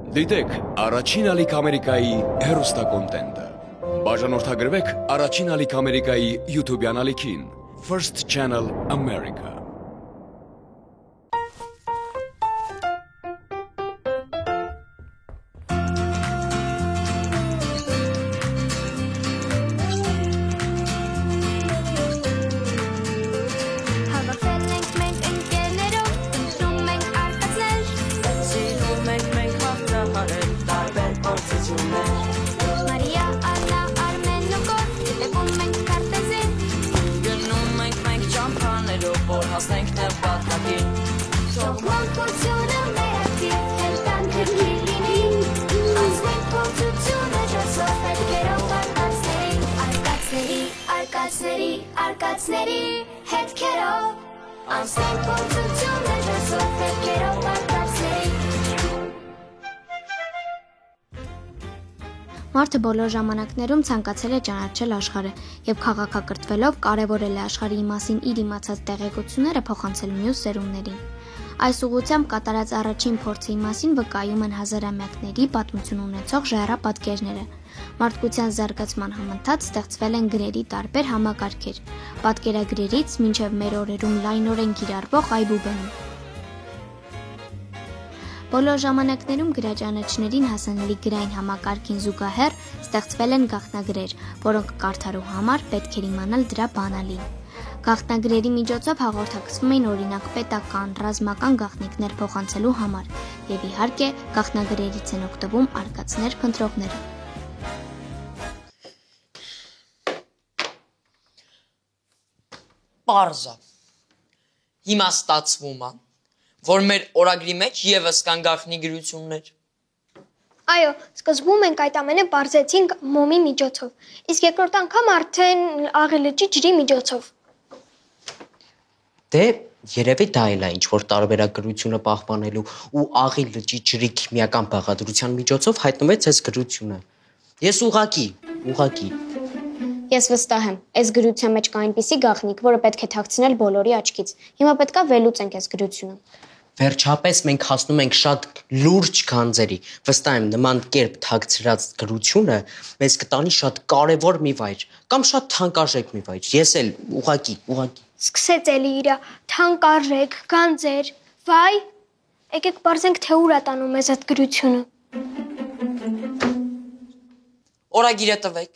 Դիտեք առաջին ալիք Ամերիկայի հեռուստակոնտենտը։ Բաժանորդագրվեք առաջին ալիք Ամերիկայի YouTube-յան ալիքին First Channel America։ Արկածների հետքերով անցնենք փորձությունը ջասով հետքերով արկածների Մարդը բոլոր ժամանակներում ցանկացել է ճանաչել աշխարհը եւ քաղաքակրթվելով կարեւորել է աշխարհի մասին իր իմացած տեղեկությունները փոխանցել մյուս սերունդներին։ Այս ուղղությամբ կատարած առաջին փորձի մասին վկայում են հազարամյակների պատմություն ունեցող ժայռապատկերները։ Մարդկության զարգացման համընթաց ստեղծվել են գրերի տարբեր համակարգեր, պատկերագրերից մինչև մեր օրերում լայնորեն կիրառվող այբուբենում։ Բոլոր ժամանակներում գրաճանաչներին հասանելի գրային համակարգին զուգահեռ ստեղծվել են գաղտնագրեր, որոնք կարդալու համար պետք էր իմանալ դրա բանալին։ Գաղտնագրերի միջոցով հաղորդակցվում էին օրինակ պետական, ռազմական գաղտնիքներ փոխանցելու համար եւ իհարկե գաղտնագրերից են օգտվում արկածներ փնտրողները։ Պարզա։ Հիմա ստացվում է, որ մեր օրագրի մեջ եւս կան գաղտնի գրություններ։ Այո, սկզբում մենք այդ ամենը բարձեցինք մոմի միջոցով, իսկ երկրորդ անգամ արդեն աղի լճի ջրի միջոցով։ Դե երևի դա էլ է ինչ որ տարբերակրությունը պահպանելու ու աղի լճի ջրի քիմիական բաղադրության միջոցով հայտնվեց այս գրությունը։ Ես ուղղակի Ես վստահ եմ, այս գրության մեջ կա այնպիսի գաղտնիք, որը պետք է թաքցնել բոլորի աչքից։ Հիմա պետքա վերլուծենք այս գրությունը։ Վերջապես մենք հասնում ենք շատ լուրջ գանձերի։ Վստահ եմ, նման կերպ թաքցրած գրությունը մեզ կտանի շատ կարևոր մի վայր կամ շատ թանկարժեք մի վայր։ Ես էլ ուղղակի Սկսեց էլի իրա թանկարժեք գանձեր։ Վայ, եկեք բարձենք թե ուր է տանում մեզ այդ գրությունը։ Օրագիրը տվեք։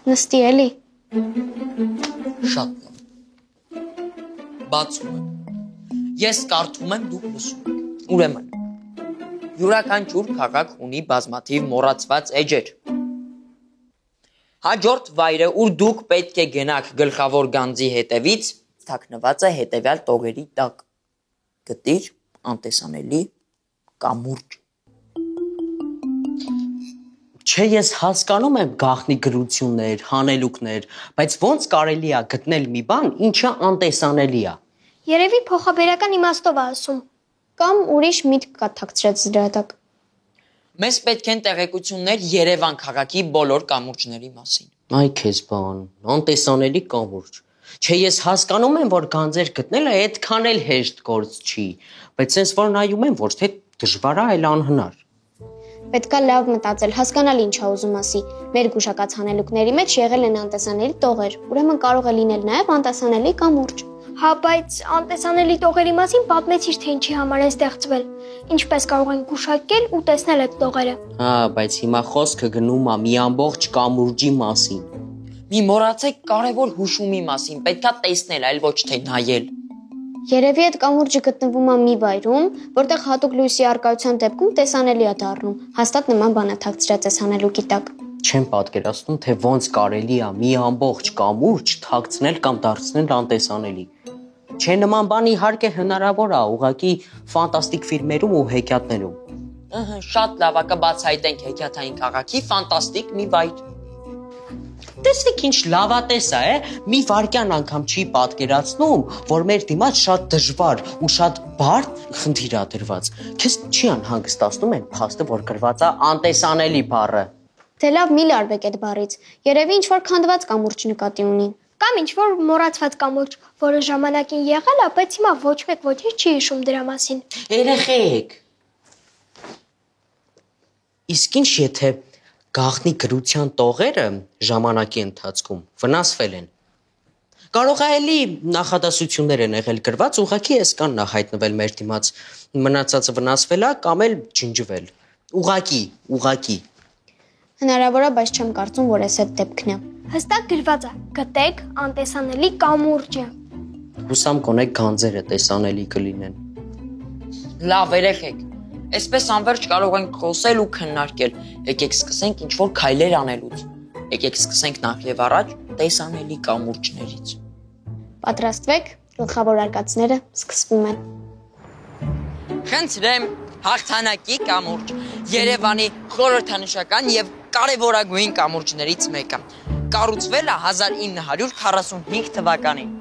Նստի էլի։ Շատ լավ։ Բացում եմ։ Ես կարդում եմ, դուք լսում եք։ Ուրեմն, յուրաքանչյուր քաղաք ունի բազմաթիվ մոռացված էջեր։ Հաջորդ վայրը, ուր դուք պետք է գնաք գլխավոր գանձի հետևից, թաքնված է հետևյալ տողերի տակ։ Գտիր, անտեսանելի, կամուրջ։ Չէ, ես հասկանում եմ գաղտնի գրություններ, հանելուկներ, բայց ոնց կարելի է գտնել մի բան, ինչը անտեսանելի է։ Երևի փոխաբերական իմաստով է ասում։ Կամ ուրիշ միտք կա թաքցրած դրա տակ։ Մեզ պետք են տեղեկություններ Երևան քաղաքի բոլոր կամուրջների մասին։ Այ քեզ բան, անտեսանելի կամուրջ։ Չէ, ես հասկանում եմ, որ գանձեր գտնելը այդքան էլ հեշտ գործ չի, բայց sense որ նայում եմ, ոչ թե դժվար է, այլ անհնար։ Պետքա լավ մտածել, հասկանալ ինչ է ուզում ասի։ Մեր գուշակած հանելուկների մեջ եղել են անտեսանելի տողեր, ուրեմն կարող է լինել նաև անտեսանելի կամուրջ։ Հա, բայց անտեսանելի տողերի մասին պատմեցիր, թե ինչի համար են ստեղծվել։ Ինչպես կարող են գուշակել ու տեսնել այդ տողերը։ Հա, բայց հիմա խոսքը գնում է մի ամբողջ կամուրջի մասին։ Մի մոռացեք կարևոր հուշումի մասին, պետքա տեսնել, այլ ոչ թե նայել։ Երևի այդ կամուրջը գտնվում է մի վայրում, որտեղ հատուկ լույսի առկայության դեպքում տեսանելի է դառնում։ Հաստատ նման բան է թաքցրած այս հանելուկի տակ։ Չեմ պատկերացնում, թե ոնց կարելի է մի ամբողջ կամուրջ թաքցնել կամ դարձնել անտեսանելի։ Չէ, նման բան իհարկե հնարավոր է, ուղղակի ֆանտաստիկ ֆիլմերում ու հեքիաթներում։ Շատ լավ է, կբացահայտենք հեքիաթային քաղաքի ֆանտաստիկ մի վայր։ Տեսեք ինչ լավատես է, մի վարքյան անգամ չի պատկերացնում, որ մեր դիմաց շատ դժվար ու շատ բարդ խնդիր է դրված։ Քեզ չի անհանգստացնում այն փաստը, որ գրված է անտեսանելի բառը։ Դե լավ, մի լարվեք այդ բառից։ Երևի ինչ որ քանդված կամուրջ նկատի ունի։ Կամ ինչ որ մոռացված կամուրջ, որը ժամանակին եղել է, բայց հիմա ոչ մեկ ոչինչ չի հիշում դրա մասին։ Երեխեք, Իսկ ինչ եթե գաղտնի գրության տողերը ժամանակի ընթացքում վնասվել են։ Կարող է էլի նախադասություններ են եղել գրված, ուղղակի էս կան նա հայտնվել մեր դիմաց, մնացածը վնասվել է կամ էլ ջնջվել։ Ուղղակի։ Հնարավոր է, բայց չեմ կարծում, որ էս այդ դեպքն է։ Հստակ գրված է. գտեք անտեսանելի կամուրջը։ Հուսամ կոնե գանձերը տեսանելի կլինեն։ Լավ, երեխեք։ Այսպես անverջ կարող ենք խոսել ու քննարկել։ Եկեք սկսենք ինչ-որ քայլեր անելուց։ Եկեք սկսենք նախ եւ առաջ տեսանելի կամուրջներից։ Պատրաստվեք, գլխավոր արկածները սկսվում են։ Խնդրեմ, հաղթանակի կամուրջ, Երևանի խորհրդանշական եւ կարևորագույն կամուրջներից մեկը։ Կառուցվել է 1945 թվականին։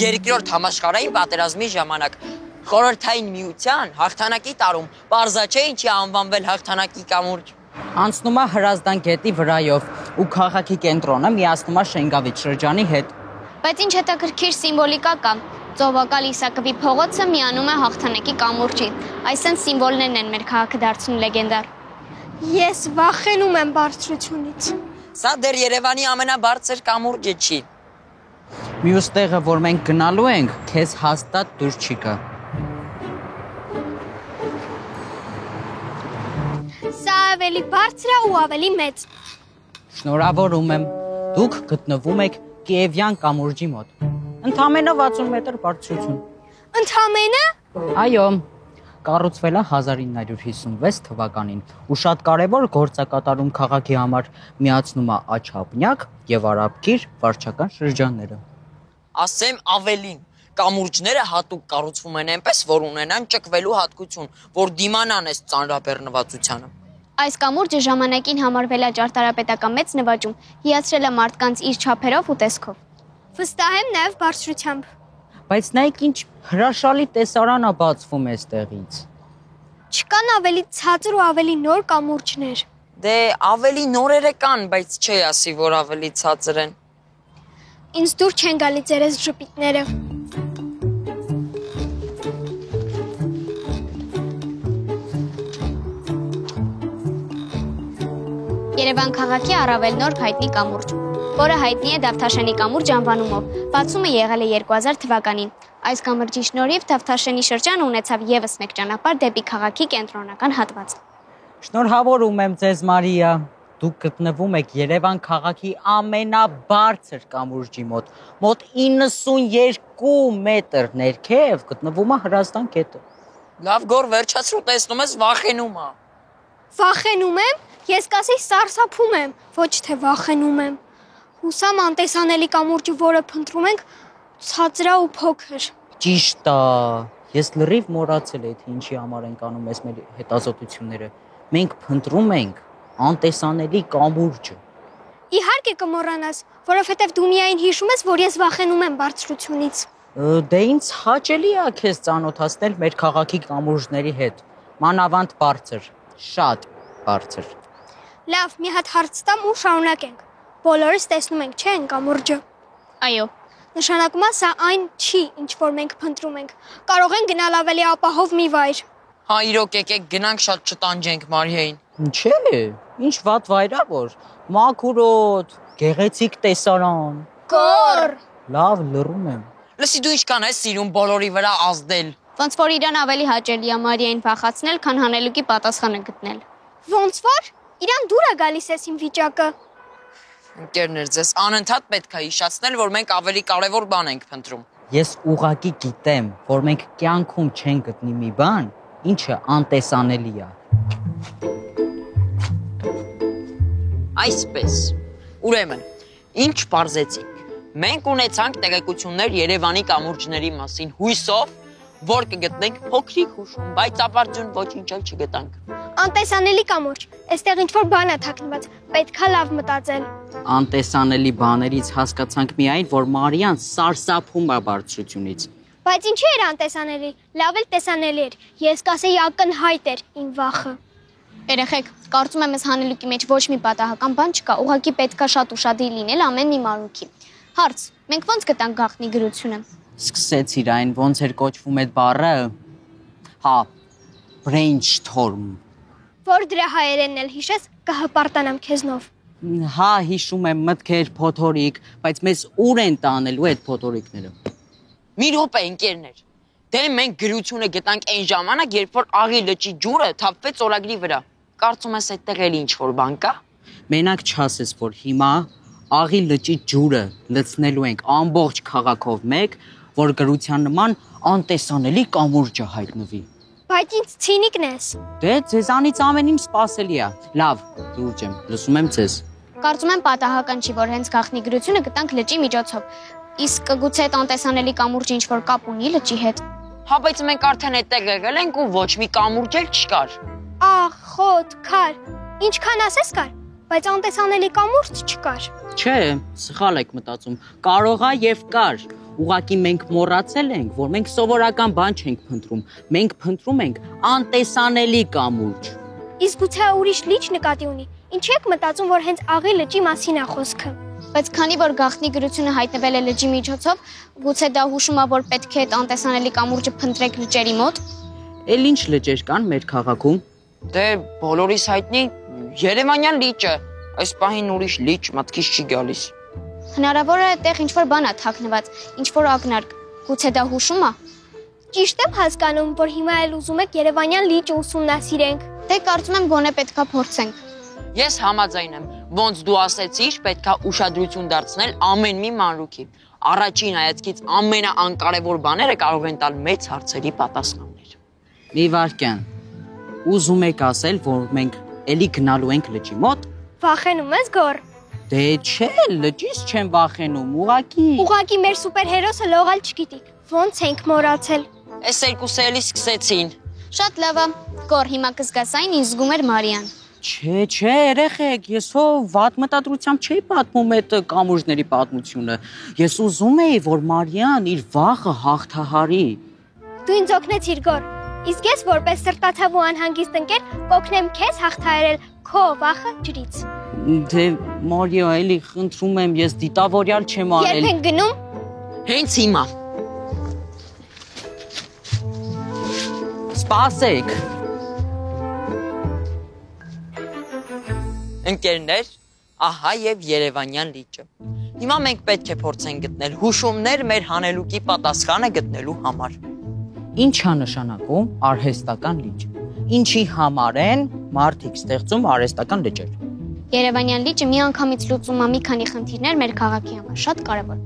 Երկրորդ համաշխարհային պատերազմի ժամանակ Խորհրդային միության հաղթանակի տարում պարզա չէ ինչի անվանվել հաղթանակի կամուրջ։ Անցնում է Հրազդան գետի վրայով ու քաղաքի կենտրոնը միացնում է Շենգավիթ շրջանի հետ։ Բայց ինչ հետաքրքիր սիմվոլիկա կա։ Ծովակալ Իսակովի փողոցը միանում է հաղթանակի կամուրջին։ Այսինքն սիմվոլներն են մեր քաղաքը դարձնում լեգենդար։ Ես վախենում եմ բարձրությունից։ Սա դեռ Երևանի ամենաբարձր կամուրջը չի։ Մյուս տեղը, որ մենք գնալու ենք, քեզ հաստատ դուր չի գա։ Սա ավելի բարձր է ու ավելի մեծ։ Շնորհավորում եմ։ Դուք գտնվում եք Կիևյան կամուրջի մոտ։ Ընդամենը 60 մետր բարձրություն։ Ընդամենը։ Այո, կառուցվել է 1956 թվականին ու շատ կարևոր գործ է կատարում քաղաքի համար, միացնում է Աչափնյակ եւ Արաբկիր վարչական շրջանները։ Ասեմ ավելին, կամուրջները հատուկ կառուցվում են այնպես, որ ունենան ճկվելու հատկություն, որ դիմանան է ծանրաբեռնվածությանը։ Այս կամուրջը ժամանակին համարվել է ճարտարապետական մեծ նվաճում, հիացրել է մարդկանց իր չափերով ու տեսքով։ Վստահ եմ նաև բարձրությամբ։ Բայց նայեք ինչ հրաշալի տեսարան է բացվում այստեղից։ Չկան ավելի ցածր ու ավելի նոր կամուրջներ։ Դե ավելի նորերը կան, բայց չի ասի, որ ավելի ցածր են։ Ինձ դուր չեն գալի ձեր այս ժպիտները։ Երևան քաղաքի առավել նոր հայտնի կամուրջ, որը հայտնի է Դավթաշենի կամուրջ անվանումով, բացումը եղել է 2000 թվականին։ Այս կամրջի շնորհիվ Դավթաշենի շրջանը ունեցավ եւս մեկ ճանապարհ դեպի քաղաքի կենտրոնական հատված։ Շնորհավորում եմ ձեզ, Մարիա։ Դուք գտնվում եք Երևան քաղաքի ամենաբարձր կամուրջի մոտ 92 մետր ներքև գտնվում է Հրազդան գետը։ Լավ գոր վերջացրու, տեսնում ես վախենում է։ Վախենում եմ։ Ես կասեի սարսափում եմ, ոչ թե վախենում եմ։ Հուսամ անտեսանելի կամուրջը, որը փնտրում ենք, ցածր ու փոքր։ Ճիշտ է։ Ես լրիվ մոռացել եմ, թե ինչի համար ենք անում այս մեր հետազոտությունները։ Մենք փնտրում ենք անտեսանելի կամուրջը։ Իհարկե կմոռանաս, որովհետև դու միայն հիշում ես, որ ես վախենում եմ բարձրությունից։ Դե ինձ հաճելի է քեզ ծանոթացնել մեր քաղաքի կամուրջների հետ։ Մանավանդ բարձր, շատ բարձր։ Լավ, մի հատ հարց տամ ու շարունակենք։ Բոլորս տեսնում ենք, չէ՞, կամուրջը։ Այո։ Նշանակում է սա այն չի, ինչ որ մենք փնտրում ենք։ Կարող են գնալ ավելի ապահով մի վայր։ Հա, իրոք եկեք գնանք շատ չտանջենք Մարիային։ Չէ, ինչ վատ վայր է որ։ Մաքուրոտ, գեղեցիկ տեսարան։ Գոր։ Լավ, լռում եմ։ Լսի դու ինչքան ես սիրում բոլորի վրա ազդել։ Ոնց որ իրան ավելի հաճելի է Մարիային փախացնել, քան հանելուկի պատասխանը գտնել։ Ոնց որ իրան դուր է գալիս էս իմ վիճակը։ Ընկերներ, ձեզ անընդհատ պետք է հիշեցնել, որ մենք ավելի կարևոր բան ենք փնտրում։ Ես ուղակի գիտեմ, որ մենք կյանքում չենք գտնի մի բան, ինչը անտեսանելի է։ Այսպես։ Ուրեմն, ինչ պարզեցինք։ Մենք ունեցանք տեղեկություններ Երևանի կամուրջների մասին, հույսով, որ կգտնենք փոքրիկ հուշում, բայց ապարդյուն ոչինչ էլ չգտանք։ Անտեսանելի կամուրջ, այստեղ ինչ-որ բան է թաքնված, պետքա լավ մտածել։ Անտեսանելի բաներից հասկացանք միայն, որ Մարիան սարսափում է բարձրությունից։ Բայց ինչի էր անտեսանելի, լավ էլ տեսանելի էր, ես կասեի ակնհայտ էր իմ վախը։ Երեխեք, կարծում եմ ես հանելուկի մեջ ոչ մի պատահական բան չկա, ուղղակի պետքա շատ ուշադիր լինել ամեն մի մանրուքի։ Հարց. մենք ո՞նց գտանք գաղտնի գրությունը։ Սկսեցիր այն, ոնց էր կոչվում այդ բառը։ Հա, brainstorm։ Որ դրա հայերենն էլ հիշես, կհպարտանամ քեզնով։ Հա, հիշում եմ մտքեր, փոթորիկ, բայց մեզ ուր են տանելու այդ փոթորիկները։ Մի րոպե ընկերներ։ Դե մենք գրությունը գտանք այն ժամանակ, երբ որ Աղի լճի ջուրը թափվեց օրագրի վրա։ Կարծում ես այդտեղ էլի ինչ-որ բան կա։ Մենակ չասես, որ հիմա Աղի լճի ջուրը լցնելու ենք ամբողջ քաղաքով մեկ, որ գրության նման անտեսանելի կամուրջը հայտնվի։ Բայց ինձ ցինիկն ես։ Դե ձեզանից ամեն ինչ սпасելի է։ Լավ, լուրջ եմ, լսում եմ ձեզ։ Կարծում եմ պատահական չի, որ հենց գաղտնի գրությունը գտանք լճի միջոցով։ Իսկ գուցե այդ անտեսանելի կամուրջը ինչ-որ կապ ունի լճի հետ։ Հա, բայց մենք արդեն այդտեղ եղել ենք ու ոչ մի կամուրջ էլ չկար։ Աղ, խոտ, քար։ Ինչքան ասես կար, բայց անտեսանելի կամուրջ չկար։ Չէ, սխալ եք մտածում։ Կարող է եւ կար։ Ուղղակի մենք մոռացել ենք, որ մենք սովորական բան չենք փնտրում։ Մենք փնտրում ենք անտեսանելի կամուրջ։ Իսկ գուցե ուրիշ լիճ նկատի ունի։ Ինչ եք մտածում, որ հենց Աղի լճի մասին է խոսքը։ Բայց քանի որ գաղտնի գրությունը հայտնվել է լճի միջոցով, գուցե դա հուշում է, որ պետք է այդ անտեսանելի կամուրջը փնտրեք լճերի մոտ։ Էլ ինչ լճեր կան մեր քաղաքում։ Դե բոլորիս հայտնի Երևանյան լիճը։ Այս պահին ուրիշ լիճ մտքից չի գալիս։ Հնարավոր է այդտեղ ինչ-որ բան է թաքնված, ինչ-որ ակնարկ։ Գուցե դա հուշում է։ Ճիշտ եմ հասկանում, որ հիմա էլ ուզում եք Երևանյան լիճը ուսումնասիրենք։ Դե կարծում եմ գոնե պետքա փորձենք։ Ես համաձայն եմ, ոնց դու ասեցիր, պետքա ուշադրություն դարձնել ամեն մի մանրուքի։ Առաջին հայացքից ամենաանկարևոր բաները կարող են տալ մեծ հարցերի պատասխաններ։ Մի վարքյան։ Ուզում եք ասել, որ մենք էլի գնալու ենք լճի մոտ։ Վախենում ես գոր։ Դե չէ, լճից չեմ վախենում, ուղղակի։ Ուղղակի մեր սուպերհերոսը լողալ չգիտիկ։ Ոնց ենք մոռացել։ Այս երկուսը էլի սկսեցին։ Շատ լավ է։ Գոր հիմա կզգաս այն ինձ զգում էր Մարիան։ Չէ, երեխեք, ես հո վատ մտադրությամբ չէի պատմում այդ կամուրջների պատմությունը։ Ես ուզում էի, որ Մարիան իր վախը հաղթահարի։ Դու ինձ օգնեցիր գոր։ Իսկ ես որպես սրտացավ ու անհանգիստ ընկեր կօգնեմ քեզ հաղթահարել քո վախը ջրից։ Դե Մարիա, էլի խնդրում եմ, ես դիտավորյալ չեմ արել։ Երբ ենք գնում։ Հենց հիմա։ Սպասեք։ Ընկերներ, ահա եւ Երևանյան լիճը։ Հիմա մենք պետք է փորձենք գտնել հուշումներ մեր հանելուկի պատասխանը գտնելու համար։ Ինչ է նշանակում արհեստական լիճ։ Ինչի համար են մարդիկ ստեղծում արհեստական լճեր։ Երևանյան լիճը միանգամից լուծում է մի քանի խնդիրներ մեր քաղաքի համար, շատ կարևոր։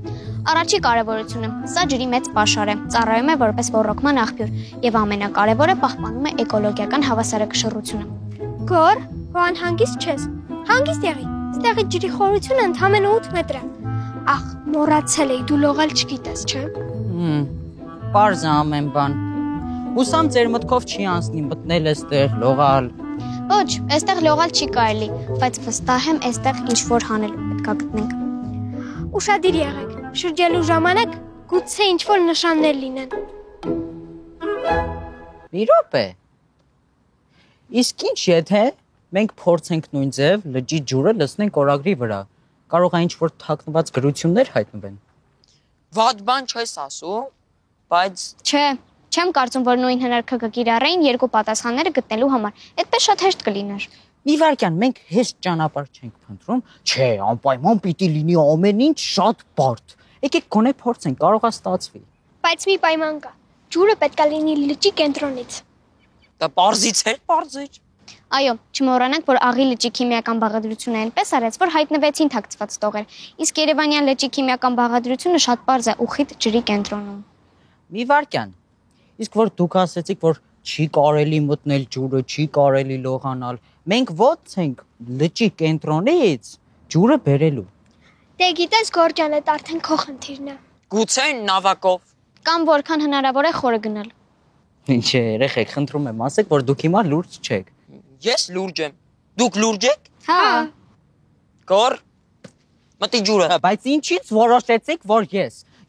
Առաջի կարևորությունը՝ սա ջրի մեծ պաշար է, ծառայում է որպես ոռոգման աղբյուր եւ ամենակարևորը պահպանում է էկոլոգիական հավասարակշռությունը։ Գոր, քո անհանգիստ չես։ Հանգիստ եղի։ Ստեղից ջրի խորությունը ընդամենը 8 մետր է։ Ախ, մոռացել էի, դու լողալ չգիտես, չէ՞։ Պարզ է ամեն բան։ Հուսամ ձեր մտքով չի անցնի մտնել այստեղ լողալ։ Ոչ, այստեղ լողալ չի կարելի, բայց վստահ եմ այստեղ ինչ-որ հանելու պետքա գտնենք։ Ուշադիր եղեք։ Շրջելու ժամանակ գուցե ինչ-որ նշաններ լինեն։ Մի րոպե։ Իսկ ինչ եթե մենք փորձենք նույն ձև լճի ջուրը լցնենք օրագրի վրա, կարող է ինչ-որ թաքնված գրություններ հայտնվեն։ Վատ բան չես ասում, բայց Չէ, չեմ կարծում, որ նույն հնարքը կկիրառեին երկու պատասխանները գտնելու համար։ Այդպես շատ հեշտ կլիներ։ Մի վարքյան, մենք հեշտ ճանապարհ չենք փնտրում։ Չէ, անպայման պիտի լինի ամեն ինչ շատ բարդ։ Եկեք գոնե փորձենք, կարող է ստացվի։ Բայց մի պայման կա։ Ջուրը պետքա լինի լճի կենտրոնից։ դա պարզից էր, պարզիչ։ Այո, չմոռանանք, որ Աղի լճի քիմիական բաղադրությունը այնպես արեց, որ հայտնվեցին թաքցված տողեր։ Իսկ Երևանյան լճի քիմիական բաղադրությունը շատ պարզ է ու խիտ ջրի կենտրոնում։ Մի վարքյան։ Իսկ որ դուք ասեցիք, որ չի կարելի մտնել ջուրը, չի կարելի լողանալ, մենք ո՞ց ենք լճի կենտրոնից ջուրը բերելու։ Դե գիտես Գորջան, այդ արդեն քո խնդիրն է։ Գուցե նավակով։ Կամ որքան հնարավոր է խորը գնալ։ Ինչ է, երեխեք, խնդրում եմ, ասեք, որ դուք հիմա լուրջ չեք։ Ես լուրջ եմ։ Դուք լուրջ եք։ Հա։ Գոր։ Մտի ջուրը։ Բայց ինչից որոշեցիք, որ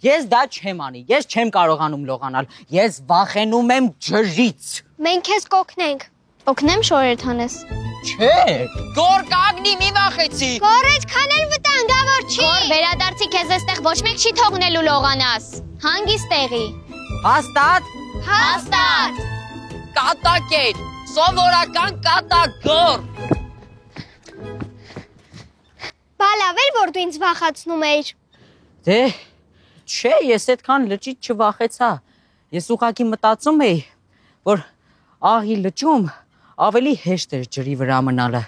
ես դա չեմ անի, ես չեմ կարողանում լողանալ, ես վախենում եմ ջրից։ Մենք քեզ կօգնենք։ Օգնեմ շորերդ հանես։ Չէ։ Գոր կագնի մի վախեցի։ Գոր, այդքան էլ վտանգավոր չի։ Որ վերադարձի քեզ այստեղ ոչ մեկ չի թողնելու լողանաս։ Հանգիստ տեղի։ Հաստատ։ Հաստատ։ Կատակ էր։ Սովորական կատագոր։ Բա լավ էր, որ դու ինձ վախացնում էիր։ Դե, չէ, ես այդքան լճից չվախեցա։ Ես ուղղակի մտածում էի, որ աղի լճում ավելի հեշտ էր ջրի վրա մնալը։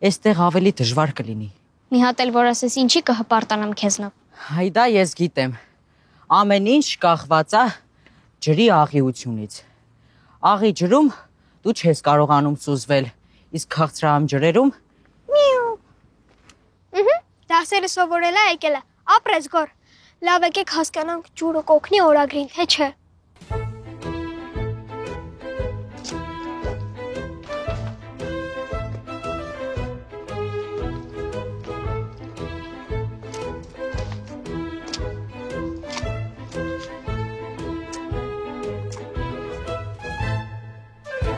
Այստեղ ավելի դժվար կլինի։ Մի հատ էլ որ ասես ինչի կհպարտանամ քեզնով։ Հայդա ես գիտեմ։ Ամեն ինչ կախված է ջրի աղիությունից։ Աղի ջրում դու չես կարողանում սուզվել, իսկ քաղցրահամ ջրերում Դասերը սովորելա եկելա, ապրես գոր։ Լավ եկեք հասկանանք ջուրը կօգնի օրագրին, թե չէ։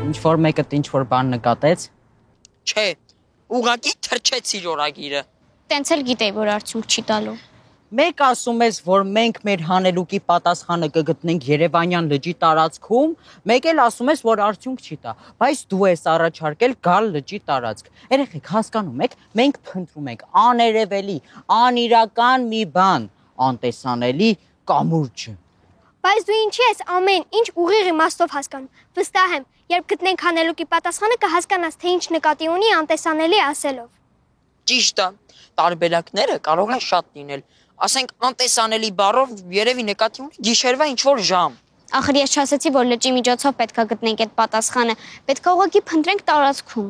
ինչ-որ մեկը ինչ-որ բան նկատեց։ Չէ, ուղղակի թրջեց իր օրագիրը։ Տենց էլ գիտեի, որ արդյունք չի տալու։ Մեկ ասում ես, որ մենք մեր հանելուկի պատասխանը կգտնենք Երևանյան լճի տարածքում, մեկ էլ ասում ես, որ արդյունք չի տա, բայց դու ես առաջարկել գալ լճի տարածք։ Երեխեք, հասկանում եք, մենք փնտրում ենք աներևելի, անիրական մի բան, անտեսանելի կամուրջը։ Բայց դու ինչի ես ամեն ինչ ուղիղ իմաստով հասկանում։ Վստահ եմ, երբ գտնենք հանելուկի պատասխանը կհասկանաս, թե ինչ նկատի ունի անտեսանելի ասելով։ Ճիշտ է, տարբերակները կարող են շատ լինել։ Ասենք անտեսանելի բառով երևի նկատի ունի գիշերվա ինչ-որ ժամ։ Ախր ես չասեցի, որ լճի միջոցով պետքա գտնենք այդ պատասխանը, պետքա ուղղակի փնտրենք տարածքում։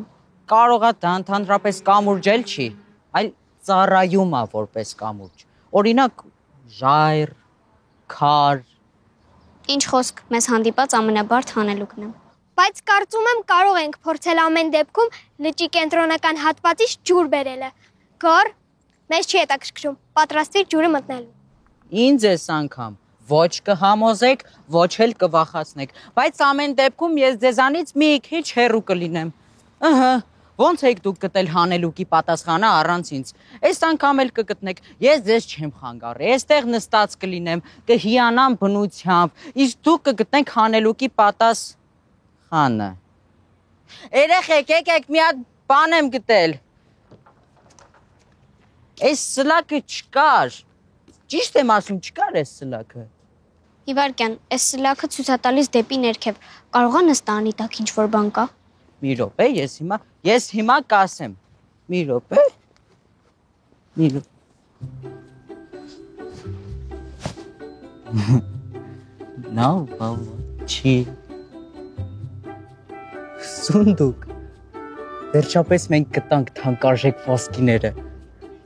Կարող է դա ընդհանրապես կամուրջ էլ չի, այլ ծառայում է որպես կամուրջ։ Օրինակ ժայռ, քար։ Ինչ խոսք, մեզ հանդիպած ամենաբարդ հանելուկն է։ Բայց կարծում եմ կարող ենք փորձել ամեն դեպքում լճի կենտրոնական հատվածից ջուր բերելը։ Գոր, մեզ չի հետաքրքրում, պատրաստիր ջուրը մտնելու։ Ինձ էս անգամ ոչ կհամոզեք, ոչ էլ կվախացնեք, բայց ամեն դեպքում ես ձեզանից մի քիչ հեռու կլինեմ։ Ըհը, ոնց եք դուք գտել հանելուկի պատասխանը առանց ինձ։ Այս անգամ էլ կգտնեք, ես ձեզ չեմ խանգարի, այստեղ նստած կլինեմ, կհիանամ բնությամբ, իսկ դուք կգտնեք հանելուկի պատասխանը։ Երեխեք, եկեք մի հատ բան եմ գտել։ Այս սլակը չկար։ Ճիշտ եմ ասում, չկար այս սլակը։ Իվարկյան, այս սլաքը ցույց է տալիս դեպի ներքև։ Կարողա նստանի տակ ինչ-որ բան կա։ Մի րոպե, ես հիմա կասեմ։ Մի րոպե։ Մի րոպե։ Նավ, չի։ Սունդուկ։ Վերջապես մենք գտանք թանկարժեք ոսկիները։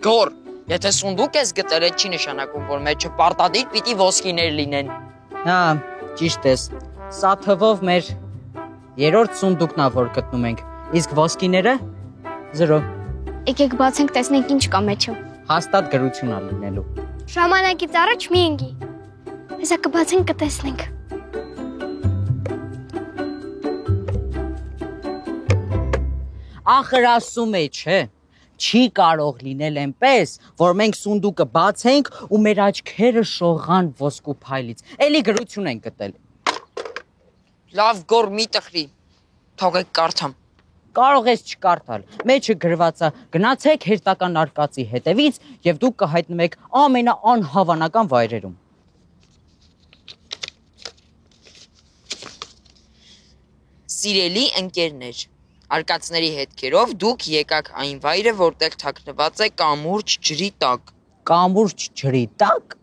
Գոր, եթե սունդուկ ես գտել, այդ չի նշանակում, որ մեջը պարտադիր պիտի ոսկիներ լինեն։ Հա, ճիշտ ես։ Սա թվով մեր երրորդ սունդուկն է, որ գտնում ենք։ Իսկ ոսկիները 0։ Եկեք բացենք, տեսնենք ինչ կա մեջը։ Հաստատ գրություն է լինելու։ Ժամանակից առաջ մի ընկի։ Հեսա կբացենք կտեսնենք։ Ախր ասում է, չէ։ Չի կարող լինել այնպես, որ մենք սունդուկը բացենք ու մեր աչքերը շողան ոսկու փայլից։ Էլի գրություն ենք գտել։ Լավ գոր մի տխրի։ Թողեք կարդամ։ Կարող ես չկարդալ։ Մեջը գրված է. գնացեք հերթական արկածի հետևից եւ դուք կհայտնվեք ամենաանհավանական վայրերում։ Սիրելի ընկերներ, արկածների հետքերով դուք եկաք այն վայրը, որտեղ թաքնված է կամուրջ ջրի տակ։ Կամուրջ ջրի տակ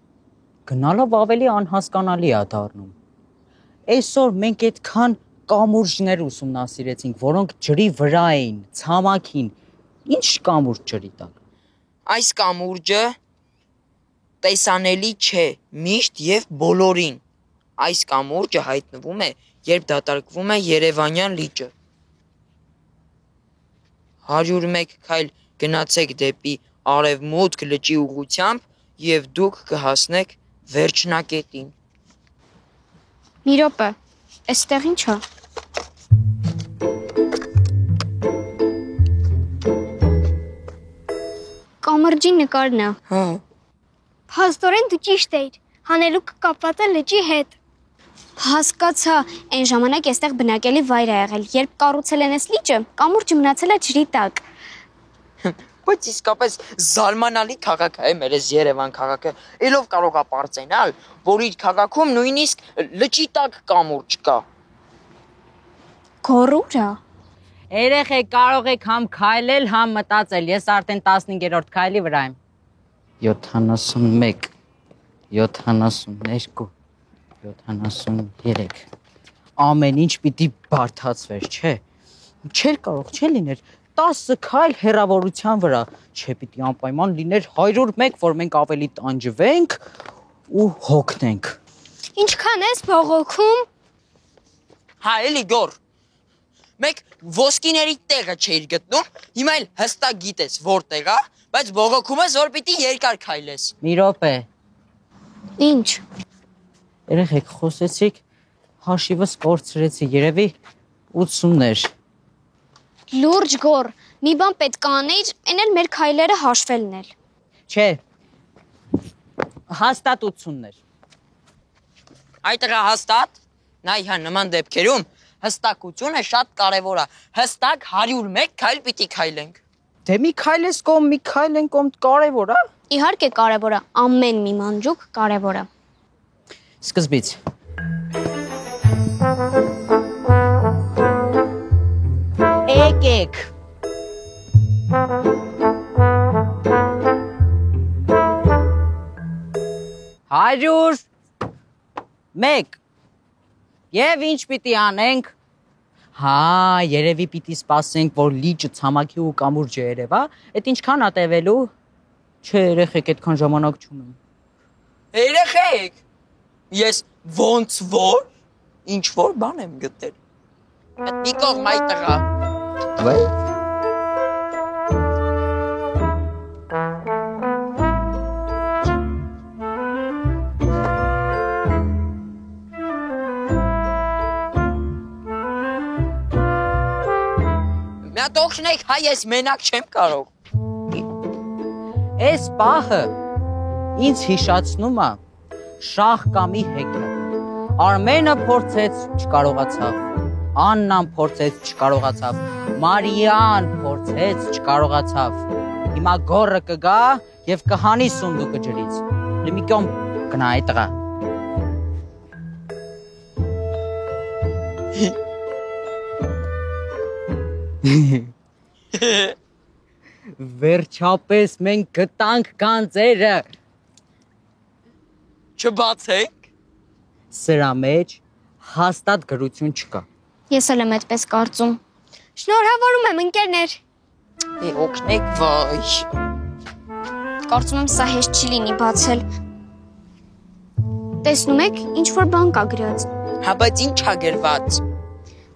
գնալով ավելի անհասկանալի է դառնում։ Այսօր մենք այդքան կամուրջներ ուսումնասիրեցինք, որոնք ջրի վրա էին, ցամաքին։ Ինչ կամուրջ ջրի տակ։ Այս կամուրջը տեսանելի չէ միշտ եւ բոլորին։ Այս կամուրջը հայտնվում է, երբ դատարկվում է Երևանյան լիճը։ 101 քայլ գնացեք դեպի արևմուտք լճի ուղղությամբ եւ դուք կհասնեք վերջնակետին։ Մի րոպե, այստեղ ինչ է։ Կամրջի նկարն է։ Հա։ Փաստորեն դու ճիշտ էիր։ Հանելուկը կապված է լճի հետ։ Հասկացա, այն ժամանակ այստեղ բնակելի վայր է եղել, երբ կառուցել են այս լիճը, կամուրջը մնացել է ջրի տակ։ Բայց իսկապես զարմանալի քաղաք է մեր այս Երևան քաղաքը։ Ելով կարող է պարծենալ, որ իր քաղաքում նույնիսկ լճի տակ կամուրջ կա։ Գորուրա։ Երեխեք կարող եք համ քայլել, համ մտածել։ Ես արդեն 15-րդ քայլի վրա եմ։ 71 72 73 ամեն ինչ պիտի բարդացվեր, չէ։ Չէր կարող, չէ լիներ 10 քայլ հեռավորության վրա, չէ պիտի անպայման լիներ 101, որ մենք ավելի տանջվենք ու հոգնենք։ Ինչքան ես բողոքում։ Հա, էլի գոր։ Մեկ ոսկիների տեղը չէիր գտնում, հիմա էլ հստակ գիտես որտեղ է, բայց բողոքում ես, որ պիտի երկար քայլես։ Մի րոպե։ Ինչ։ Երեխեք խոսեցիք, հաշիվս կորցրեցի, երևի 80-ներ։ Լուրջ գոր, մի բան պետք է անեիր, այն էլ մեր քայլերը հաշվելն էլ։ Չէ։ Հաստատ 80-ներ։ Այդ հաստատ, նայ հա նման դեպքերում հստակությունը շատ կարևոր է։ Հստակ 101 քայլ պիտի քայլենք։ Դե մի քայլ ես կողմ, մի քայլ են կողմ կարևոր է։ Իհարկե կարևոր է, ամեն մի մանջուկ կարևոր է։ Սկզբից։ Եկեք։ Հարյուր։ Մեկ։ Եվ ինչ պիտի անենք։ Հա, երևի պիտի սպասենք, որ լիճը ցամաքի ու կամուրջը երևա, այդ ինչքան ա տևելու։ Չէ, երեխեք, այդքան ժամանակ չունեմ։ Երեխեք, ես ոնց որ ինչ որ բան եմ գտել։ Այդ մի կողմ այդ տղա։ Վայ։ Մի հատ օգնեք, հայ ես մենակ չեմ կարող։ Այս պահը ինձ հիշացնում է շախկամի հեքիաթը։ Արմենը փորձեց, չկարողացավ։ Աննան փորձեց, չկարողացավ։ Մարիան փորձեց, չկարողացավ։ Հիմա գորը կգա եւ կհանի սունդուկը ջրից։ Մի կողմ գնա այդ տղա։ Վերջապես մենք գտանք գանձերը։ Չբացեք։ Սրա մեջ հաստատ գրություն չկա։ Ես էլ եմ այդպես կարծում։ Շնորհավորում եմ ընկերներ։ Օգնեք, վայ։ Կարծում եմ սա հեշտ չի լինի բացել։ Տեսնում եք, ինչ որ բան կա գրած։ Հա, բայց ինչ ա գրված։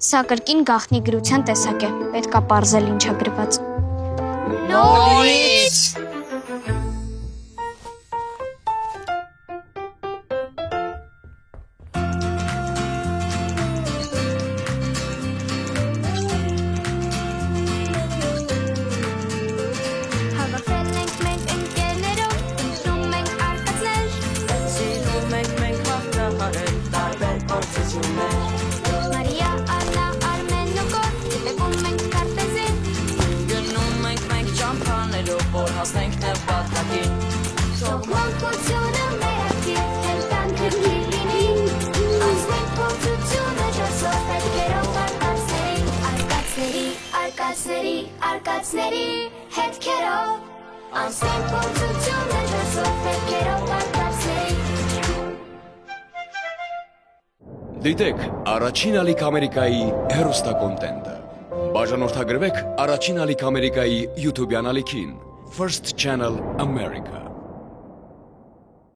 Սա կրկին գաղտնի գրության տեսակ է։ Պետք է պարզել ինչ ա գրված։ Նորից։ Արկածների հետքերով անցնենք փորձությունը ջասով հետքերով արկածների Դիտեք առաջին ալիք Ամերիկայի հեռուստակոնտենտը։ Բաժանորդագրվեք առաջին ալիք Ամերիկայի YouTube-յան ալիքին First Channel America։